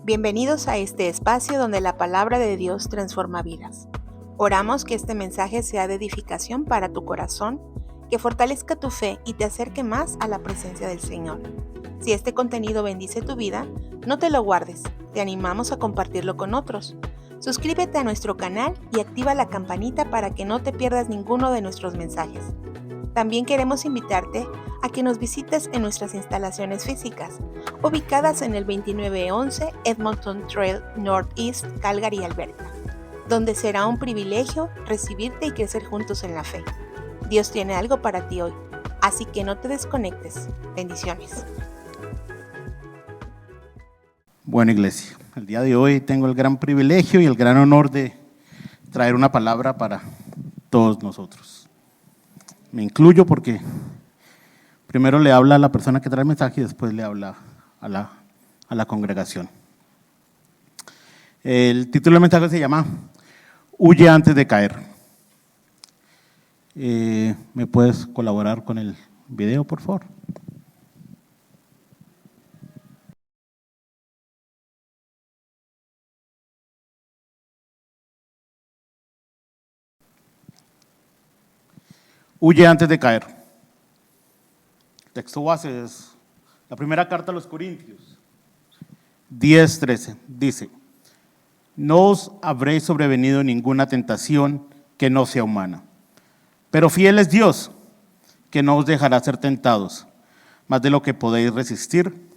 Bienvenidos a este espacio donde la palabra de Dios transforma vidas. Oramos que este mensaje sea de edificación para tu corazón, que fortalezca tu fe y te acerque más a la presencia del Señor. Si este contenido bendice tu vida, no te lo guardes, te animamos a compartirlo con otros. Suscríbete a nuestro canal y activa la campanita para que no te pierdas ninguno de nuestros mensajes. También queremos invitarte a que nos visites en nuestras instalaciones físicas, ubicadas en el 2911 Edmonton Trail Northeast, Calgary, Alberta, donde será un privilegio recibirte y crecer juntos en la fe. Dios tiene algo para ti hoy, así que no te desconectes. Bendiciones. Bueno, iglesia, el día de hoy tengo el gran privilegio y el gran honor de traer una palabra para todos nosotros. Me incluyo porque primero le habla a la persona que trae el mensaje y después le habla a la congregación. El título del mensaje se llama Huye antes de caer. ¿Me puedes colaborar con el video, por favor? Huye antes de caer. El texto base es la primera carta a los Corintios, 10:13. Dice: no os habréis sobrevenido ninguna tentación que no sea humana, pero fiel es Dios, que no os dejará ser tentados más de lo que podéis resistir,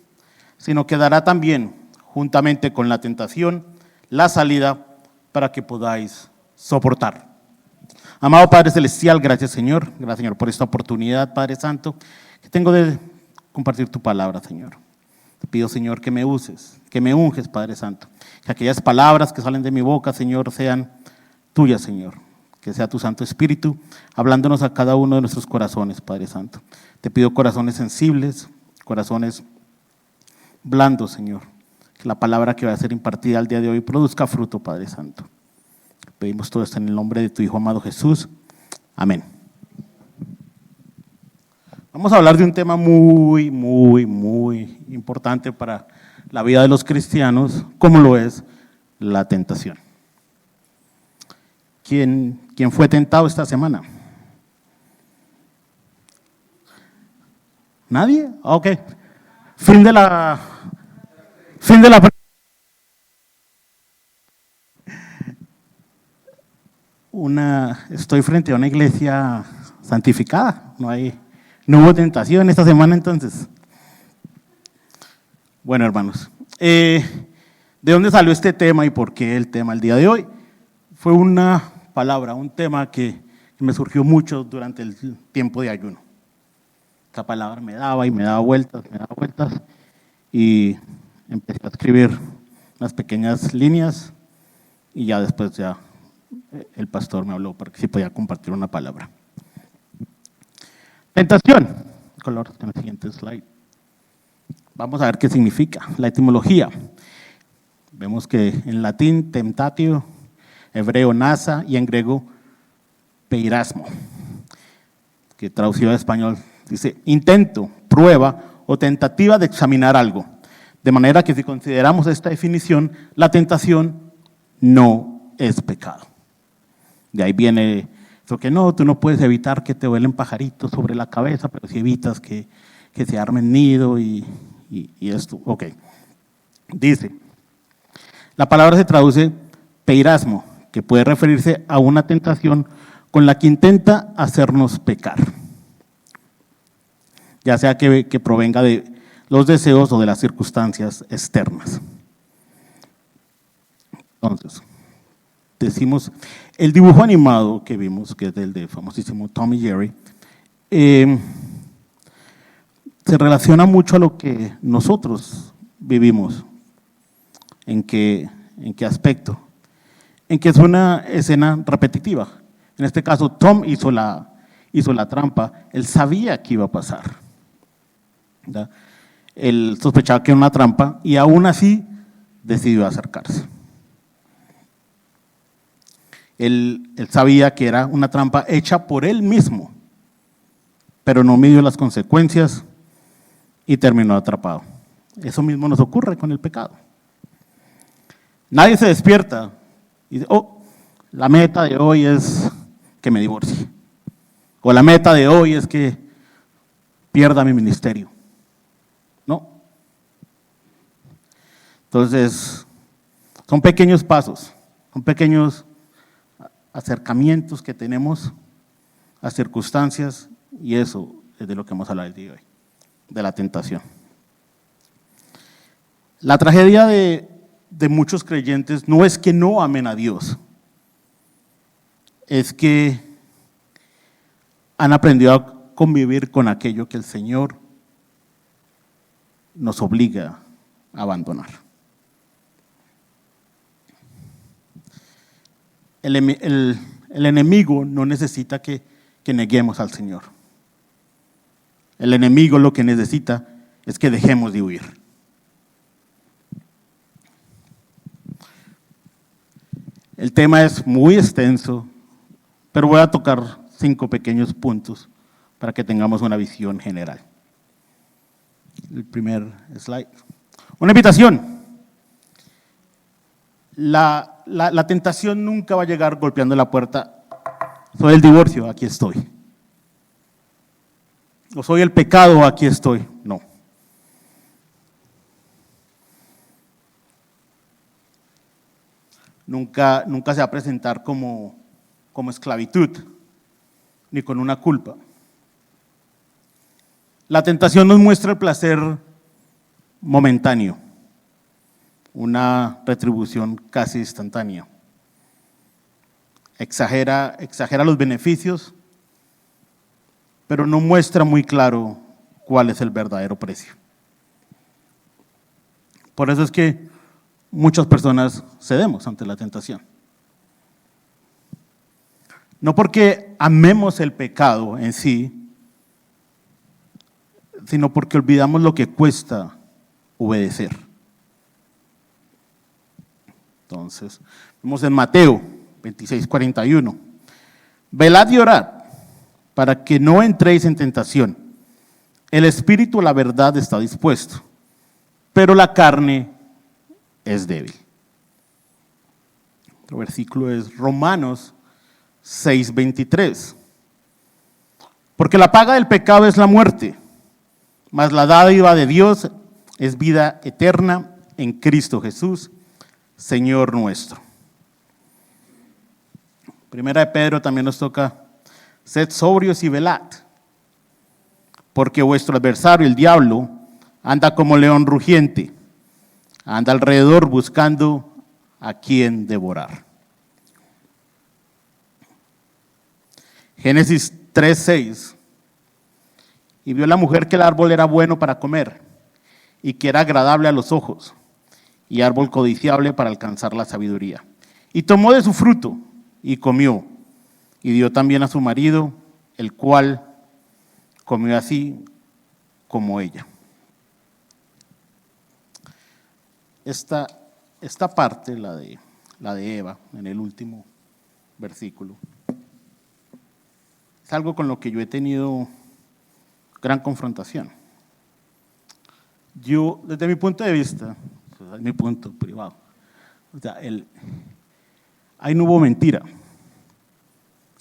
sino que dará también, juntamente con la tentación, la salida para que podáis soportar. Amado Padre Celestial, gracias Señor por esta oportunidad, Padre Santo, que tengo de compartir tu palabra, Señor. Te pido, Señor, que me uses, que me unges, Padre Santo, que aquellas palabras que salen de mi boca, Señor, sean tuyas, Señor, que sea tu Santo Espíritu hablándonos a cada uno de nuestros corazones, Padre Santo. Te pido corazones sensibles, corazones blandos, Señor, que la palabra que va a ser impartida el día de hoy produzca fruto, Padre Santo. Pedimos todo esto en el nombre de tu Hijo amado Jesús. Amén. Vamos a hablar de un tema muy importante para la vida de los cristianos, como lo es la tentación. ¿Quién fue tentado esta semana? ¿Nadie? Ok. Fin de la estoy frente a una iglesia santificada, no hubo tentación esta semana entonces. Bueno, hermanos, ¿de dónde salió este tema y por qué el tema el día de hoy? Fue una palabra, un tema que me surgió mucho durante el tiempo de ayuno. Esta palabra me daba vueltas y empecé a escribir unas pequeñas líneas y ya después el pastor me habló para que sí podía compartir una palabra. Tentación. Color en el siguiente slide. Vamos a ver qué significa. La etimología. Vemos que en latín temptatio, hebreo nasa y en griego peirasmo, que traducido al español dice intento, prueba o tentativa de examinar algo. De manera que si consideramos esta definición, la tentación no es pecado. De ahí viene eso que no, tú no puedes evitar que te vuelen pajaritos sobre la cabeza, pero si evitas que se armen nido y esto. Ok. Dice, la palabra se traduce peirasmo, que puede referirse a una tentación con la que intenta hacernos pecar, ya sea que provenga de los deseos o de las circunstancias externas. Entonces, decimos, el dibujo animado que vimos, que es el de famosísimo Tom y Jerry, se relaciona mucho a lo que nosotros vivimos. ¿En qué aspecto? En que es una escena repetitiva. En este caso, Tom hizo la trampa, él sabía que iba a pasar, ¿verdad? Él sospechaba que era una trampa y aún así decidió acercarse. Él sabía que era una trampa hecha por él mismo, pero no midió las consecuencias y terminó atrapado. Eso mismo nos ocurre con el pecado. Nadie se despierta y dice, oh, la meta de hoy es que me divorcie. O la meta de hoy es que pierda mi ministerio. No. Entonces, son pequeños pasos, son pequeños acercamientos que tenemos a circunstancias, y eso es de lo que vamos a hablar el día de hoy, de la tentación. La tragedia de muchos creyentes no es que no amen a Dios, es que han aprendido a convivir con aquello que el Señor nos obliga a abandonar. El enemigo no necesita que neguemos al Señor. El enemigo lo que necesita es que dejemos de huir. El tema es muy extenso, pero voy a tocar 5 pequeños puntos para que tengamos una visión general. El primer slide. Una invitación. La tentación nunca va a llegar golpeando la puerta. Soy el divorcio, aquí estoy. O soy el pecado, aquí estoy. No. Nunca se va a presentar como esclavitud, ni con una culpa. La tentación nos muestra el placer momentáneo, una retribución casi instantánea. Exagera los beneficios, pero no muestra muy claro cuál es el verdadero precio. Por eso es que muchas personas cedemos ante la tentación. No porque amemos el pecado en sí, sino porque olvidamos lo que cuesta obedecer. Entonces, vemos en Mateo 26:41. Velad y orad para que no entréis en tentación. El espíritu, la verdad, está dispuesto, pero la carne es débil. Otro versículo es Romanos 6:23. Porque la paga del pecado es la muerte, mas la dádiva de Dios es vida eterna en Cristo Jesús, Señor nuestro. Primera de Pedro también nos toca, sed sobrios y velad, porque vuestro adversario, el diablo, anda como león rugiente, anda alrededor buscando a quien devorar. Génesis 3:6. Y vio la mujer que el árbol era bueno para comer y que era agradable a los ojos y árbol codiciable para alcanzar la sabiduría. Y tomó de su fruto y comió y dio también a su marido, el cual comió así como ella. Esta parte, la de Eva, en el último versículo, es algo con lo que yo he tenido gran confrontación. Yo, desde mi punto de vista, es mi punto privado, o sea, ahí no hubo mentira.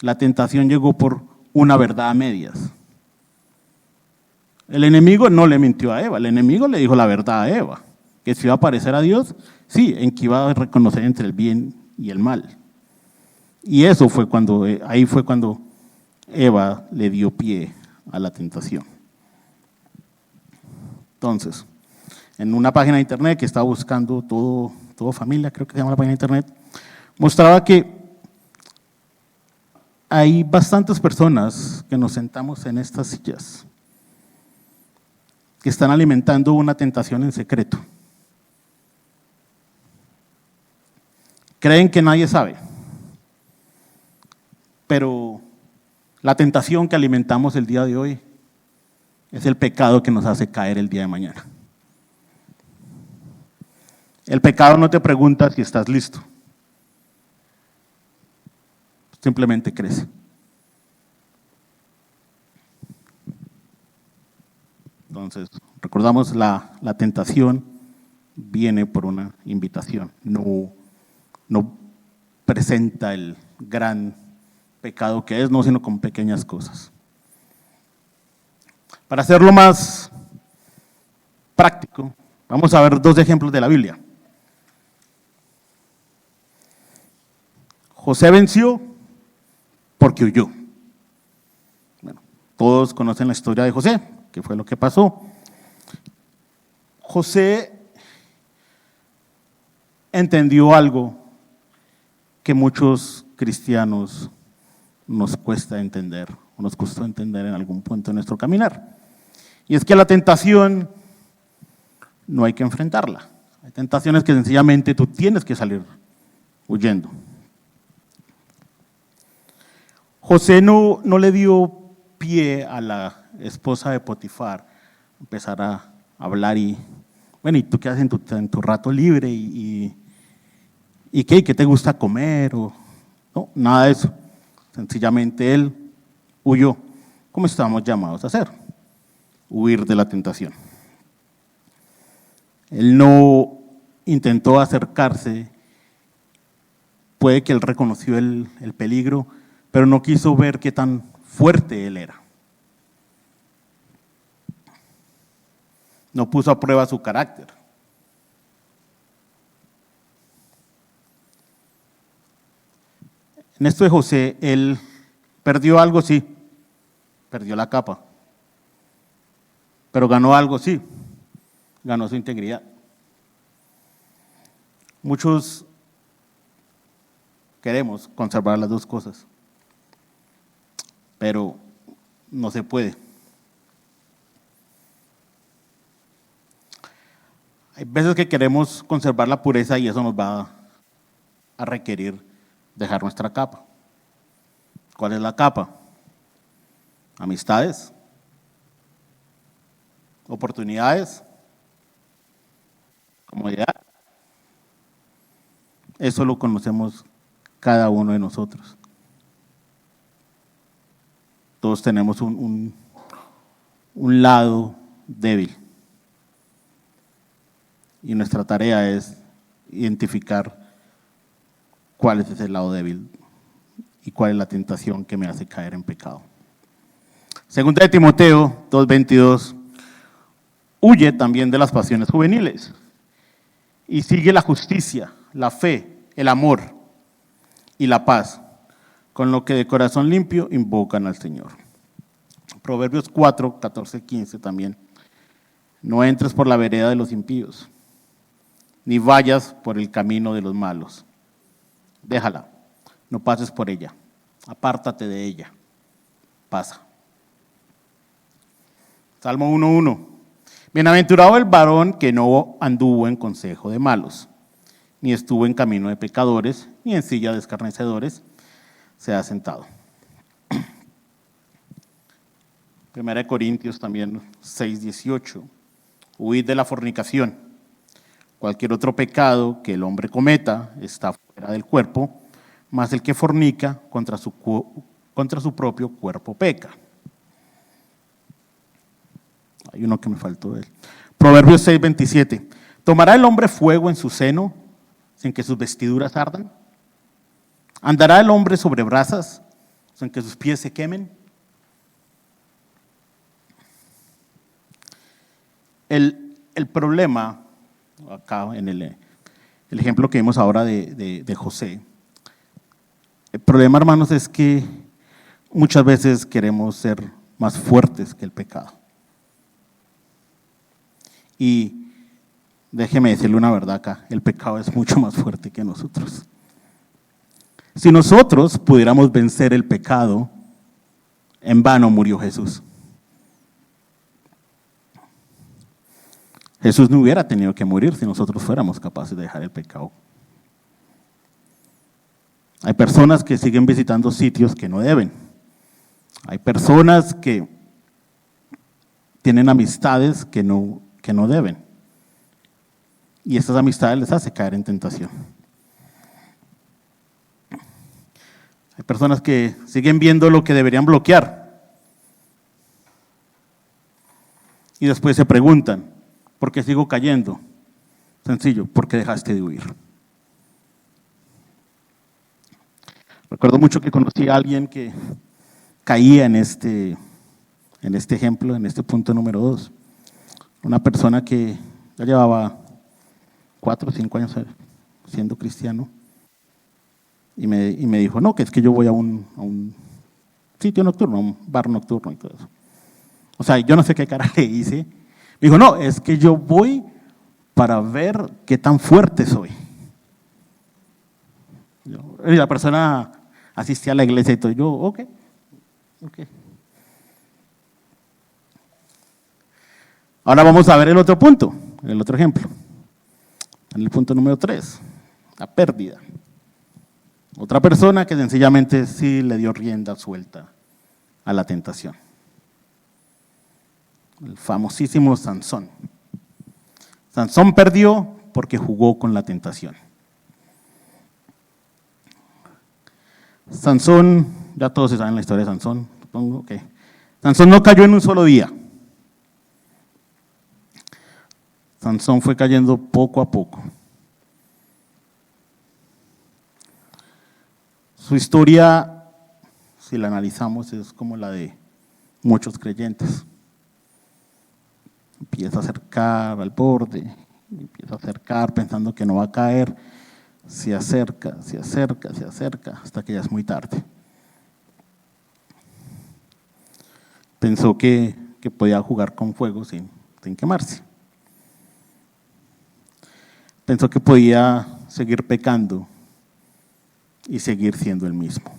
La tentación llegó por una verdad a medias. El enemigo no le mintió a Eva, el enemigo le dijo la verdad a Eva, que si iba a parecer a Dios, sí, en que iba a reconocer entre el bien y el mal. Y eso fue ahí fue cuando Eva le dio pie a la tentación. Entonces, en una página de internet que estaba buscando todo familia, creo que se llama la página de internet, mostraba que hay bastantes personas que nos sentamos en estas sillas que están alimentando una tentación en secreto. Creen que nadie sabe, pero la tentación que alimentamos el día de hoy es el pecado que nos hace caer el día de mañana. El pecado no te pregunta si estás listo. Simplemente crece. Entonces, recordamos la tentación viene por una invitación, no presenta el gran pecado que es, no, sino con pequeñas cosas. Para hacerlo más práctico, vamos a ver dos ejemplos de la Biblia. José venció porque huyó. Bueno, todos conocen la historia de José, qué fue lo que pasó. José entendió algo que muchos cristianos nos cuesta entender, o nos costó entender en algún punto de nuestro caminar. Y es que la tentación no hay que enfrentarla. Hay tentaciones que sencillamente tú tienes que salir huyendo. José no le dio pie a la esposa de Potifar, empezar a hablar y, bueno, ¿y tú qué haces en tu rato libre? ¿Y qué te gusta comer? No, nada de eso. Sencillamente él huyó, como estamos llamados a hacer, huir de la tentación. Él no intentó acercarse, puede que él reconoció el peligro, pero no quiso ver qué tan fuerte él era. No puso a prueba su carácter. En esto de José, él perdió algo, sí, perdió la capa, pero ganó algo, sí, ganó su integridad. Muchos queremos conservar las dos cosas, pero no se puede. Hay veces que queremos conservar la pureza y eso nos va a requerir dejar nuestra capa. ¿Cuál es la capa? Amistades, oportunidades, comodidad. Eso lo conocemos cada uno de nosotros. Todos tenemos un lado débil. Y nuestra tarea es identificar cuál es ese lado débil y cuál es la tentación que me hace caer en pecado. Segunda de Timoteo 2:22, huye también de las pasiones juveniles y sigue la justicia, la fe, el amor y la paz, con lo que de corazón limpio invocan al Señor. Proverbios 4:14-15 también, no entres por la vereda de los impíos, ni vayas por el camino de los malos. Déjala, no pases por ella, apártate de ella, pasa. Salmo 1:1, bienaventurado el varón que no anduvo en consejo de malos, ni estuvo en camino de pecadores, ni en silla de escarnecedores se ha sentado. Primera de Corintios también 6:18, huid de la fornicación. Cualquier otro pecado que el hombre cometa está fuera del cuerpo, mas el que fornica contra su propio cuerpo peca. Hay uno que me faltó de él. Proverbios 6:27. ¿Tomará el hombre fuego en su seno sin que sus vestiduras ardan? ¿Andará el hombre sobre brasas sin que sus pies se quemen? El problema, acá en el ejemplo que vimos ahora de José, el problema, hermanos, es que muchas veces queremos ser más fuertes que el pecado. Y déjeme decirle una verdad acá, el pecado es mucho más fuerte que nosotros. Si nosotros pudiéramos vencer el pecado, en vano murió Jesús. Jesús no hubiera tenido que morir si nosotros fuéramos capaces de dejar el pecado. Hay personas que siguen visitando sitios que no deben. Hay personas que tienen amistades que no deben. Y estas amistades les hace caer en tentación. Hay personas que siguen viendo lo que deberían bloquear. Y después se preguntan, ¿por qué sigo cayendo? Sencillo, porque dejaste de huir. Recuerdo mucho que conocí a alguien que caía en este ejemplo, en este punto número 2. Una persona que ya llevaba 4 o 5 años siendo cristiano y me dijo, no, que es que yo voy a un sitio nocturno, a un bar nocturno y todo eso. O sea, yo no sé qué cara le hice. Me dijo, no, es que yo voy para ver qué tan fuerte soy. Y la persona asistía a la iglesia y todo. Yo, ok. Ahora vamos a ver el otro punto, el otro ejemplo. En el punto número 3, la pérdida. Otra persona que sencillamente sí le dio rienda suelta a la tentación. El famosísimo Sansón. Sansón perdió porque jugó con la tentación. Sansón, ya todos se saben la historia de Sansón, supongo que Sansón no cayó en un solo día. Sansón fue cayendo poco a poco. Su historia, si la analizamos, es como la de muchos creyentes. Empieza a acercar al borde, empieza a acercar pensando que no va a caer, se acerca, hasta que ya es muy tarde. Pensó que podía jugar con fuego sin quemarse. Pensó que podía seguir pecando y seguir siendo el mismo.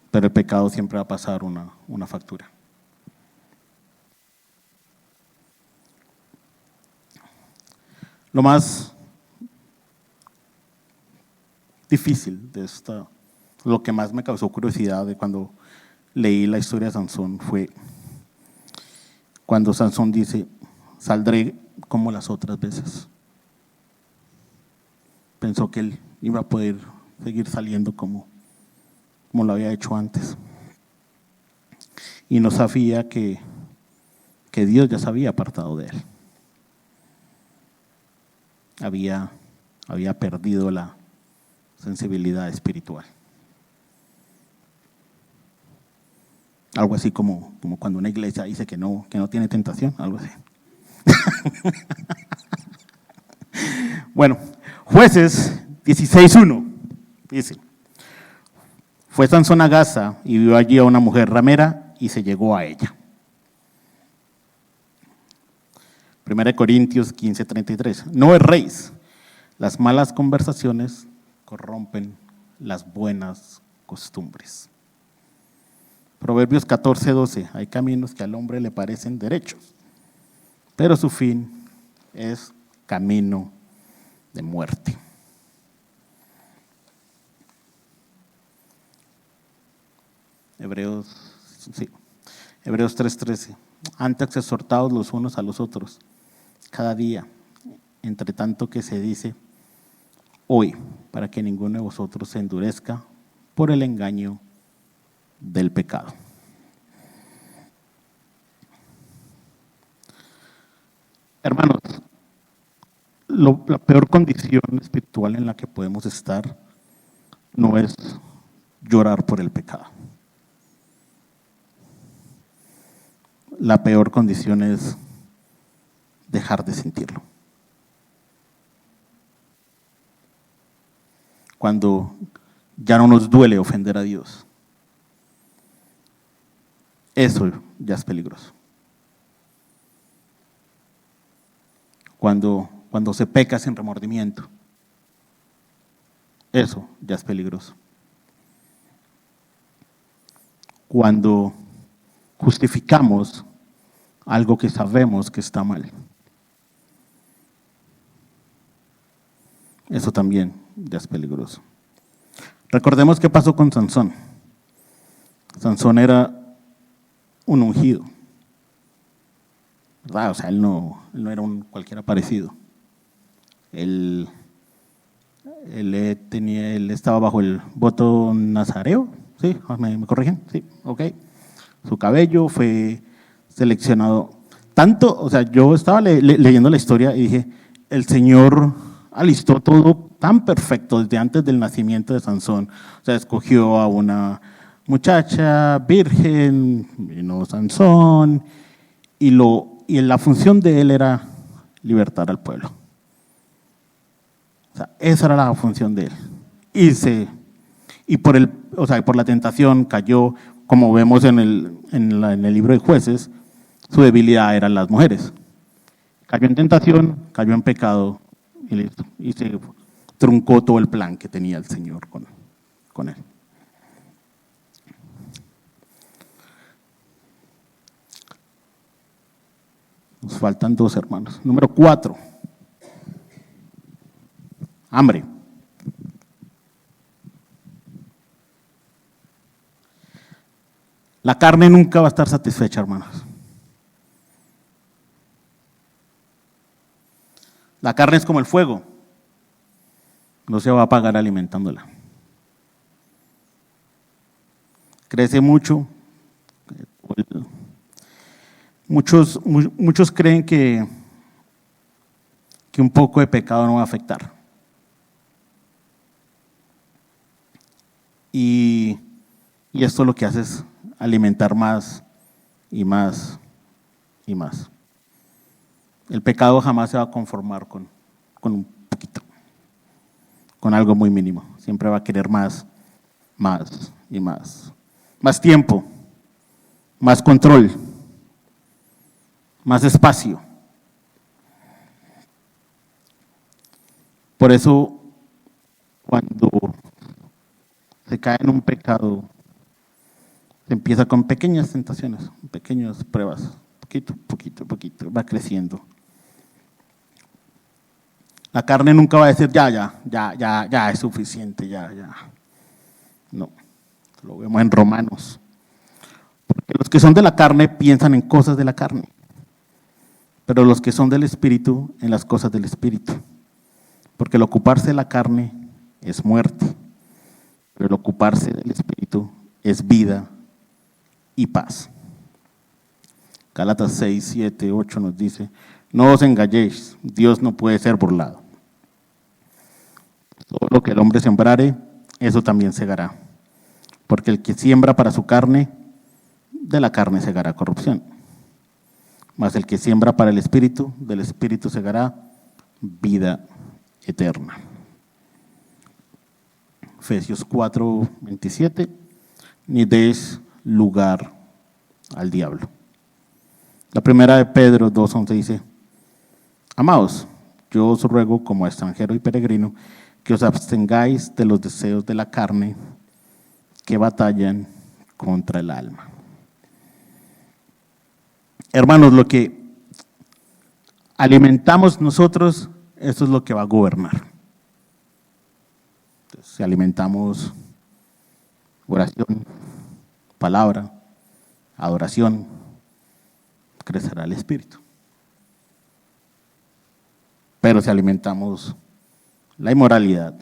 Pero el pecado siempre va a pasar una factura. Lo más difícil de esto, lo que más me causó curiosidad de cuando leí la historia de Sansón fue cuando Sansón dice, saldré como las otras veces. Pensó que él iba a poder seguir saliendo como lo había hecho antes. Y no sabía que Dios ya se había apartado de él. Había perdido la sensibilidad espiritual. Algo así como cuando una iglesia dice que no tiene tentación, algo así. Bueno, Jueces 16:1 dice, fue Sansón a Gaza y vio allí a una mujer ramera y se llegó a ella. 1 Corintios 15:33, no erréis, las malas conversaciones corrompen las buenas costumbres. Proverbios 14:12, hay caminos que al hombre le parecen derechos, pero su fin es camino de muerte. Hebreos 3:13, antes exhortados los unos a los otros, cada día, entre tanto que se dice hoy, para que ninguno de vosotros se endurezca por el engaño del pecado. Hermanos, la peor condición espiritual en la que podemos estar no es llorar por el pecado. La peor condición es dejar de sentirlo. Cuando ya no nos duele ofender a Dios, eso ya es peligroso. Cuando se peca sin remordimiento, eso ya es peligroso. Cuando justificamos algo que sabemos que está mal, eso también ya es peligroso. Recordemos qué pasó con Sansón. Sansón era un ungido, ¿verdad? O sea, él no era un cualquiera parecido. Él estaba bajo el voto nazareo, ¿sí? ¿Me corrigen? Sí, ok. Su cabello fue seleccionado. Tanto, o sea, yo estaba leyendo la historia y dije, el Señor alistó todo tan perfecto desde antes del nacimiento de Sansón. O sea, escogió a una muchacha virgen, vino Sansón, y la función de él era libertar al pueblo. O sea, esa era la función de él. Y por la tentación cayó, como vemos en el libro de Jueces, su debilidad eran las mujeres. Cayó en tentación, cayó en pecado y listo. Y se truncó todo el plan que tenía el Señor con él. Nos faltan 2 hermanos. Número 4. Hambre. La carne nunca va a estar satisfecha, hermanos. La carne es como el fuego. No se va a apagar alimentándola. Crece mucho. Muchos creen que un poco de pecado no va a afectar. Y esto lo que hace es alimentar más y más y más. El pecado jamás se va a conformar con un poquito, con algo muy mínimo. Siempre va a querer más y más. Más tiempo, más control, más espacio. Por eso, cuando se cae en un pecado, se empieza con pequeñas tentaciones, pequeñas pruebas, poquito, va creciendo. La carne nunca va a decir, ya, es suficiente, ya. No, lo vemos en Romanos. Porque los que son de la carne piensan en cosas de la carne, pero los que son del Espíritu, en las cosas del Espíritu. Porque el ocuparse de la carne es muerte, pero el ocuparse del Espíritu es vida y paz. Gálatas 6, 7, 8 nos dice, no os engañéis, Dios no puede ser burlado. Todo lo que el hombre sembrare, eso también segará. Porque el que siembra para su carne, de la carne segará corrupción. Mas el que siembra para el Espíritu, del Espíritu segará vida eterna. Efesios 4, 27, ni deis lugar al diablo. La primera de Pedro 2, 11 dice, amados, yo os ruego como extranjero y peregrino que os abstengáis de los deseos de la carne que batallan contra el alma. Hermanos, lo que alimentamos nosotros, eso es lo que va a gobernar. Entonces, si alimentamos oración, palabra, adoración, crecerá el espíritu. Pero si alimentamos la inmoralidad,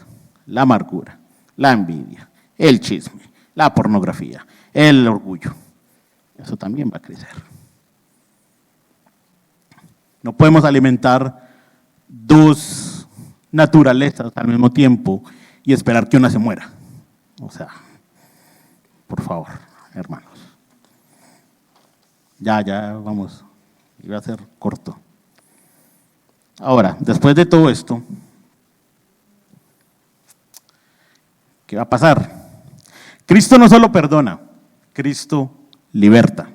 la amargura, la envidia, el chisme, la pornografía, el orgullo, eso también va a crecer. No podemos alimentar 2 naturalezas al mismo tiempo y esperar que una se muera. O sea, por favor, hermanos. Ya, vamos. Iba a ser corto. Ahora, después de todo esto, ¿qué va a pasar? Cristo no solo perdona, Cristo liberta.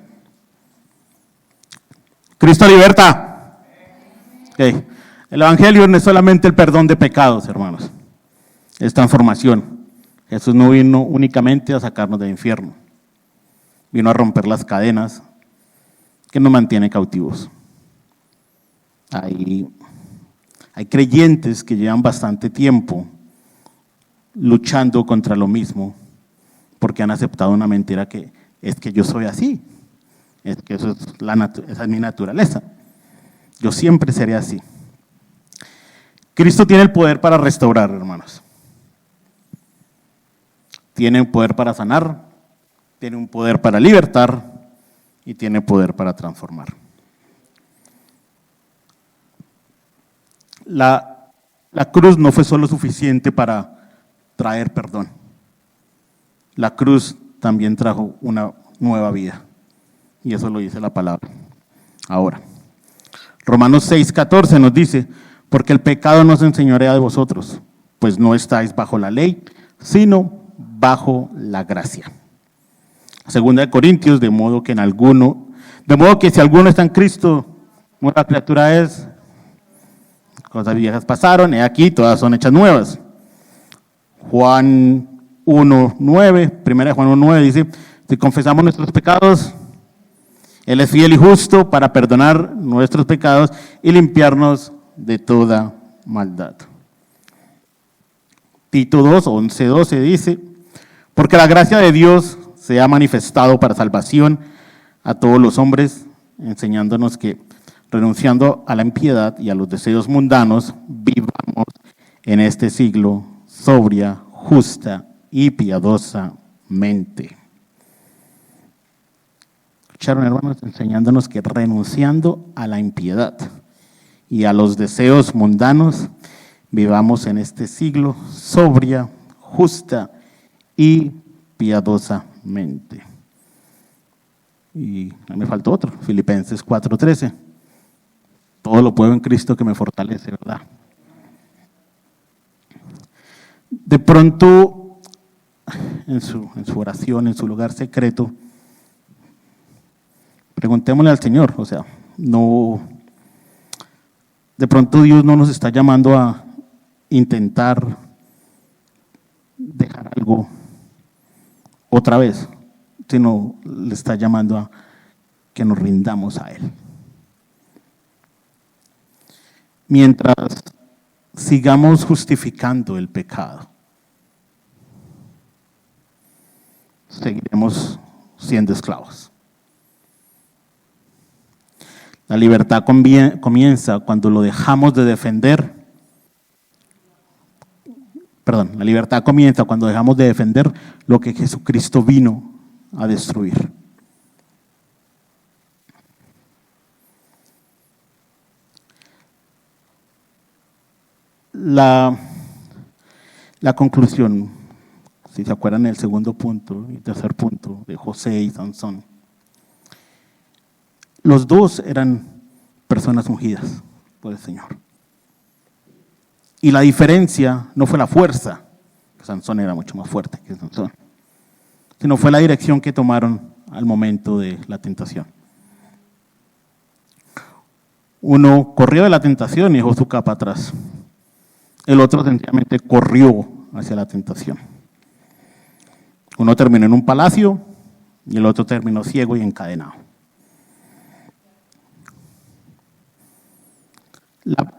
Cristo liberta. Okay. El Evangelio no es solamente el perdón de pecados, hermanos. Es transformación. Jesús no vino únicamente a sacarnos del infierno. Vino a romper las cadenas que nos mantienen cautivos. Hay creyentes que llevan bastante tiempo luchando contra lo mismo porque han aceptado una mentira que es que yo soy así, es que esa es mi naturaleza, yo siempre seré así. Cristo tiene el poder para restaurar, hermanos. Tiene un poder para sanar, tiene un poder para libertar y tiene poder para transformar. la cruz no fue solo suficiente para traer perdón. La cruz también trajo una nueva vida. Y eso lo dice la palabra. Ahora, Romanos 6:14 nos dice, porque el pecado no se enseñorea de vosotros, pues no estáis bajo la ley, sino bajo la gracia. Segunda de Corintios, de modo que si alguno está en Cristo, nueva criatura es, cosas viejas pasaron, y aquí todas son hechas nuevas. Juan 1:9, primera de Juan 1:9 dice, si confesamos nuestros pecados, Él es fiel y justo para perdonar nuestros pecados y limpiarnos de toda maldad. Tito 2:11-12 dice, porque la gracia de Dios se ha manifestado para salvación a todos los hombres, enseñándonos que, renunciando a la impiedad y a los deseos mundanos, vivamos en este siglo sobria, justa y piadosamente. ¿Escucharon, hermanos? Enseñándonos que renunciando a la impiedad y a los deseos mundanos, vivamos en este siglo sobria, justa y piadosamente. Y me faltó otro, Filipenses 4:13. Todo lo puedo en Cristo que me fortalece, ¿verdad? De pronto, en su oración, en su lugar secreto, preguntémosle al Señor, de pronto Dios no nos está llamando a intentar dejar algo otra vez, sino le está llamando a que nos rindamos a Él. Mientras sigamos justificando el pecado, seguiremos siendo esclavos. La libertad comienza cuando lo dejamos de defender. La libertad comienza cuando dejamos de defender lo que Jesucristo vino a destruir. La conclusión, si se acuerdan, el segundo punto y tercer punto de José y Sansón. Los dos eran personas ungidas por el Señor. Y la diferencia no fue la fuerza, que Sansón era mucho más fuerte que Sansón, sino fue la dirección que tomaron al momento de la tentación. Uno corrió de la tentación y dejó su capa atrás. El otro sencillamente corrió hacia la tentación. Uno terminó en un palacio y el otro terminó ciego y encadenado.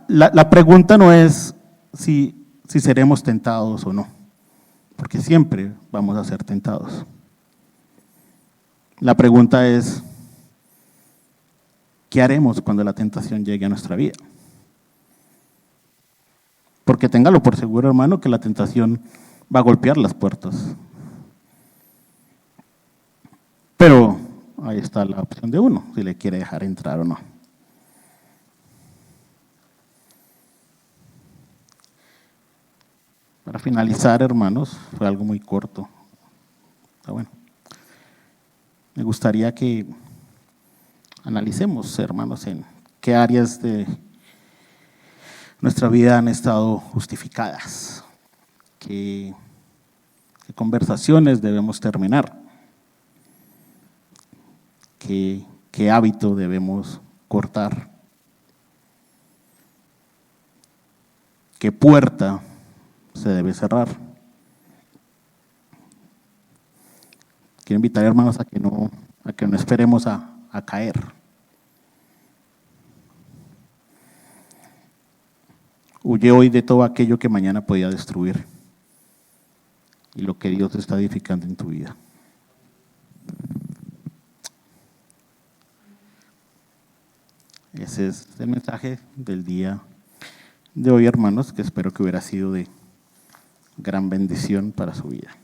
La pregunta no es si seremos tentados o no, porque siempre vamos a ser tentados. La pregunta es, ¿qué haremos cuando la tentación llegue a nuestra vida? Porque téngalo por seguro, hermano, que la tentación va a golpear las puertas. Pero ahí está la opción de uno, si le quiere dejar entrar o no. Para finalizar, hermanos, fue algo muy corto. Bueno, me gustaría que analicemos, hermanos, en qué áreas de nuestra vida han estado justificadas, qué conversaciones debemos terminar, qué hábito debemos cortar, qué puerta se debe cerrar. Quiero invitar, hermanos, a que no esperemos a caer. Huye hoy de todo aquello que mañana podía destruir y lo que Dios está edificando en tu vida. Ese es el mensaje del día de hoy, hermanos, que espero que hubiera sido de gran bendición para su vida.